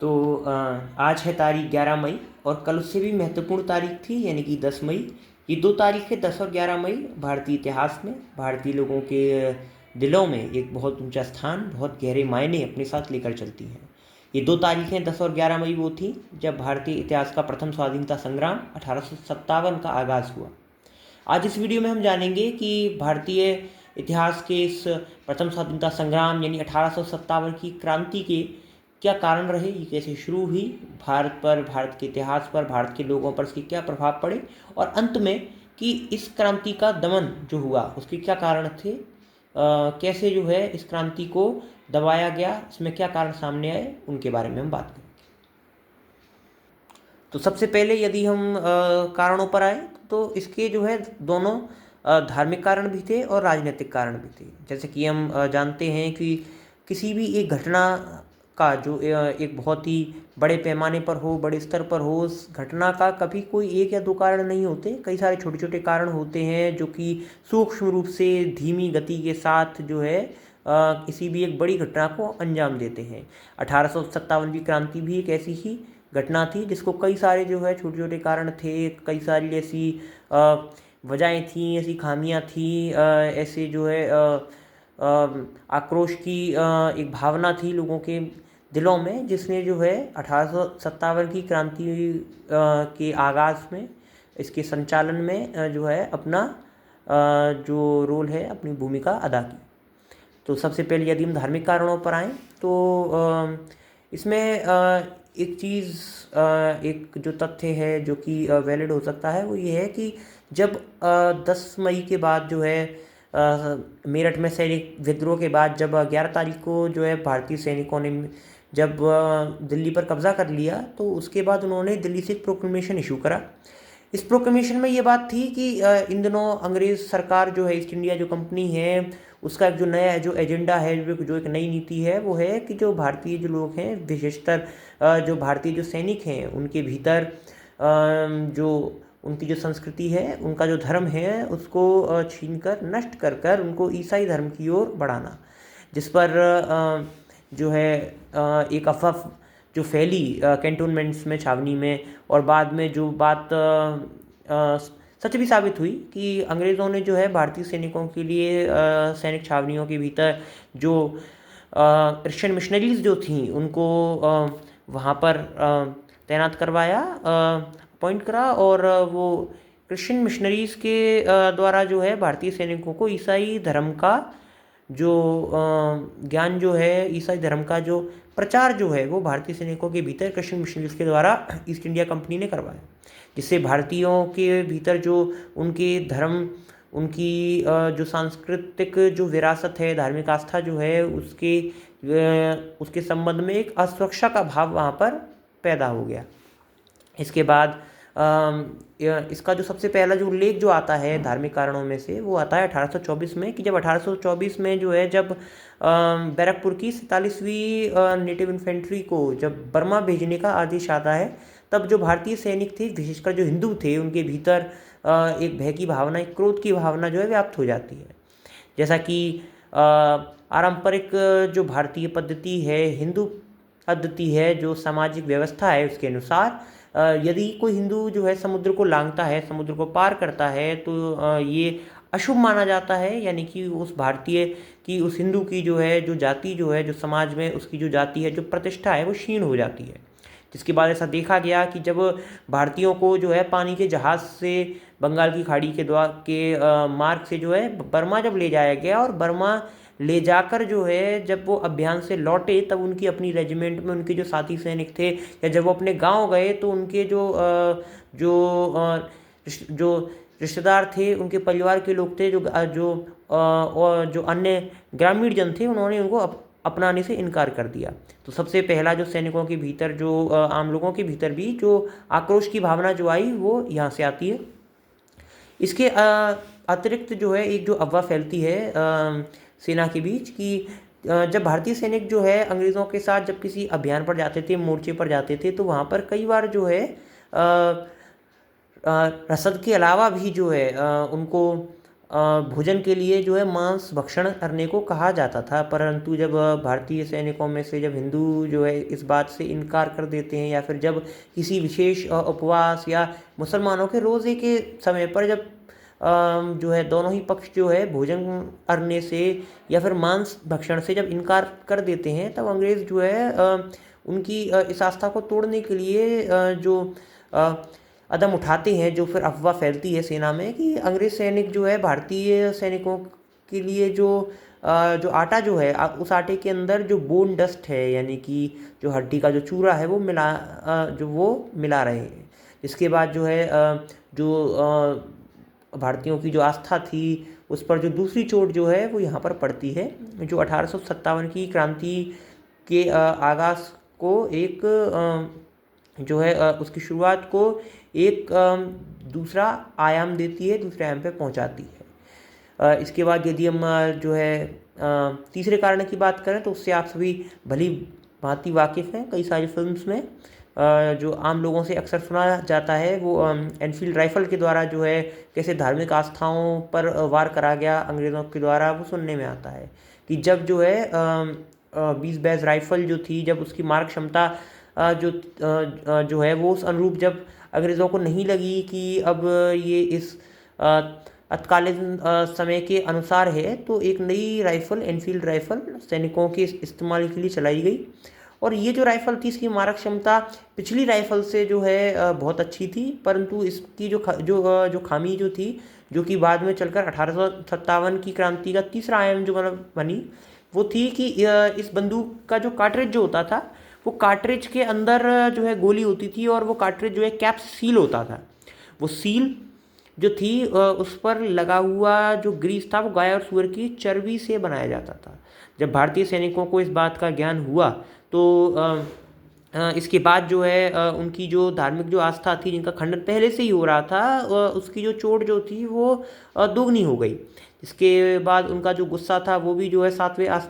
तो आज है तारीख 11 मई और कल उससे भी महत्वपूर्ण तारीख थी यानी कि 10 मई। ये दो तारीखें 10 और 11 मई भारतीय इतिहास में भारतीय लोगों के दिलों में एक बहुत ऊंचा स्थान, बहुत गहरे मायने अपने साथ लेकर चलती हैं। ये दो तारीखें 10 और 11 मई वो थी जब भारतीय इतिहास का प्रथम स्वाधीनता संग्राम 1857 का आगाज़ हुआ। आज इस वीडियो में हम जानेंगे कि भारतीय इतिहास के इस प्रथम स्वतंत्रता संग्राम यानी 1857 की क्रांति के क्या कारण रहे, ये कैसे शुरू हुई, भारत पर, भारत के इतिहास पर, भारत के लोगों पर इसके क्या प्रभाव पड़े, और अंत में कि इस क्रांति का दमन जो हुआ उसके क्या कारण थे, कैसे जो है इस क्रांति को दबाया गया, इसमें क्या कारण सामने आए, उनके बारे में हम बात करेंगे। तो सबसे पहले यदि हम कारणों पर आए तो इसके जो है दोनों धार्मिक कारण भी थे और राजनीतिक कारण भी थे। जैसे कि हम जानते हैं कि किसी भी एक घटना का जो एक बहुत ही बड़े पैमाने पर हो, बड़े स्तर पर हो, उस घटना का कभी कोई एक या दो कारण नहीं होते, कई सारे छोटे छोटे कारण होते हैं जो कि सूक्ष्म रूप से धीमी गति के साथ जो है किसी भी एक बड़ी घटना को अंजाम देते हैं। 1857 की क्रांति भी एक ऐसी ही घटना थी जिसको कई सारे जो है छोटे छोटे कारण थे, कई सारी ऐसी वजहें थीं, ऐसी खामियां थीं, ऐसे जो है आक्रोश की एक भावना थी लोगों के दिलों में, जिसने जो है 1857 की क्रांति के आगाज़ में, इसके संचालन में जो है अपना जो रोल है, अपनी भूमिका अदा की। तो सबसे पहले यदि हम धार्मिक कारणों पर आएँ तो इसमें एक चीज़, एक जो तथ्य है जो कि वैलिड हो सकता है वो ये है कि जब 10 मई के बाद जो है मेरठ में सैनिक विद्रोह के बाद जब 11 तारीख को जो है भारतीय सैनिकों ने जब दिल्ली पर कब्जा कर लिया तो उसके बाद उन्होंने दिल्ली से एक प्रोक्लेमेशन इशू करा। इस प्रोक्लेमेशन में ये बात थी कि इन दिनों अंग्रेज़ सरकार जो है, ईस्ट इंडिया जो कंपनी है, उसका एक जो नया जो एजेंडा है, जो एक नई नीति है, वो है कि जो भारतीय जो लोग हैं, विशेषतर जो भारतीय जो सैनिक हैं, उनके भीतर जो उनकी जो संस्कृति है, उनका जो धर्म है, उसको छीन कर, नष्ट कर कर उनको ईसाई धर्म की ओर बढ़ाना। जिस पर जो है एक अफवाह जो फैली कैंटोनमेंट्स में, छावनी में, और बाद में जो बात सच भी साबित हुई कि अंग्रेज़ों ने जो है भारतीय सैनिकों के लिए सैनिक छावनियों के भीतर जो क्रिश्चियन मिशनरीज जो थीं उनको वहाँ पर तैनात करवाया, अपॉइंट करा, और वो क्रिश्चियन मिशनरीज़ के द्वारा जो है भारतीय सैनिकों को ईसाई धर्म का जो ज्ञान जो है, ईसाई धर्म का जो प्रचार जो है, वो भारतीय सैनिकों के भीतर क्रिश्चियन मिशनरीज के द्वारा ईस्ट इंडिया कंपनी ने करवाया, जिससे भारतीयों के भीतर जो उनके धर्म, उनकी जो सांस्कृतिक जो विरासत है, धार्मिक आस्था जो है, उसके संबंध में एक असुरक्षा का भाव वहाँ पर पैदा हो गया। इसके बाद इसका जो सबसे पहला जो उल्लेख जो आता है धार्मिक कारणों में से, वो आता है 1824 में, कि जब 1824 में जो है जब बैरकपुर की 47वीं नेटिव इन्फेंट्री को जब बर्मा भेजने का आदेश आता है, तब जो भारतीय सैनिक थे, विशेषकर जो हिंदू थे, उनके भीतर एक भय की भावना, एक क्रोध की भावना जो है व्याप्त हो जाती है। जैसा कि पारंपरिक जो भारतीय पद्धति है, हिंदू पद्धति है, जो सामाजिक व्यवस्था है, उसके अनुसार यदि कोई हिंदू जो है समुद्र को लांघता है, समुद्र को पार करता है, तो ये अशुभ माना जाता है, यानी कि उस भारतीय की, उस हिंदू की जो है, जो जाति जो है, जो समाज में उसकी जो जाति है, जो प्रतिष्ठा है, वो क्षीण हो जाती है। जिसके बाद ऐसा देखा गया कि जब भारतीयों को जो है पानी के जहाज़ से बंगाल की खाड़ी के मार्ग से जो है बर्मा जब ले जाया गया, और बर्मा ले जाकर जो है जब वो अभियान से लौटे, तब उनकी अपनी रेजिमेंट में उनके जो साथी सैनिक थे, या जब वो अपने गांव गए तो उनके जो रिश्तेदार थे, उनके परिवार के लोग थे, और जो अन्य ग्रामीण जन थे, उन्होंने उनको अपनाने से इनकार कर दिया। तो सबसे पहला जो सैनिकों के भीतर, जो आम लोगों के भीतर भी जो आक्रोश की भावना जो आई, वो यहाँ से आती है। इसके अतिरिक्त जो है एक जो अफवाह फैलती है सेना के बीच कि जब भारतीय सैनिक जो है अंग्रेज़ों के साथ जब किसी अभियान पर जाते थे, मोर्चे पर जाते थे, तो वहाँ पर कई बार जो है रसद के अलावा भी जो है उनको भोजन के लिए जो है मांस भक्षण करने को कहा जाता था। परंतु जब भारतीय सैनिकों में से जब हिंदू जो है इस बात से इनकार कर देते हैं, या फिर जब किसी विशेष उपवास या मुसलमानों के रोज़े के समय पर जब जो है दोनों ही पक्ष जो है भोजन करने से या फिर मांस भक्षण से जब इनकार कर देते हैं, तब अंग्रेज़ जो है उनकी इस आस्था को तोड़ने के लिए जो कदम उठाते हैं, जो फिर अफवाह फैलती है सेना में कि अंग्रेज़ सैनिक जो है भारतीय सैनिकों के लिए जो आटा जो है उस आटे के अंदर जो बोन डस्ट है, यानी कि जो हड्डी का जो चूरा है वो मिला रहे हैं। इसके बाद जो है भारतीयों की जो आस्था थी उस पर जो दूसरी चोट जो है वो यहाँ पर पड़ती है, जो 1857 की क्रांति के आगाज़ को एक जो है उसकी शुरुआत को एक दूसरा आयाम देती है, दूसरे आयाम पे पहुंचाती है। इसके बाद यदि हम जो है तीसरे कारण की बात करें तो उससे आप सभी भली भांति वाकिफ़ हैं। कई सारी फिल्म्स में जो आम लोगों से अक्सर सुना जाता है वो एनफील्ड राइफ़ल के द्वारा जो है कैसे धार्मिक आस्थाओं पर वार करा गया अंग्रेज़ों के द्वारा, वो सुनने में आता है कि जब जो है 20 बैच राइफ़ल जो थी, जब उसकी मारक क्षमता जो है वो उस अनुरूप जब अंग्रेज़ों को नहीं लगी कि अब ये इस तत्कालीन समय के अनुसार है, तो एक नई राइफ़ल एनफील्ड राइफ़ल सैनिकों के इस्तेमाल के लिए चलाई गई। और ये जो राइफ़ल थी इसकी मारक क्षमता पिछली राइफ़ल से जो है बहुत अच्छी थी, परंतु इसकी जो खामी जो थी, जो कि बाद में चलकर 1857 की क्रांति का तीसरा आयाम जो बनी, वो थी कि इस बंदूक का जो कार्ट्रिज जो होता था, वो कार्ट्रिज के अंदर जो है गोली होती थी और वो कार्ट्रिज जो है कैप सील होता था। वो सील जो थी उस पर लगा हुआ जो ग्रीस था वो गाय और सूअर की चर्बी से बनाया जाता था। जब भारतीय सैनिकों को इस बात का ज्ञान हुआ तो इसके बाद जो है उनकी जो धार्मिक जो आस्था थी, जिनका खंडन पहले से ही हो रहा था, उसकी जो चोट जो थी वो दोगुनी हो गई। इसके बाद उनका जो गुस्सा था वो भी जो है सातवें आसमान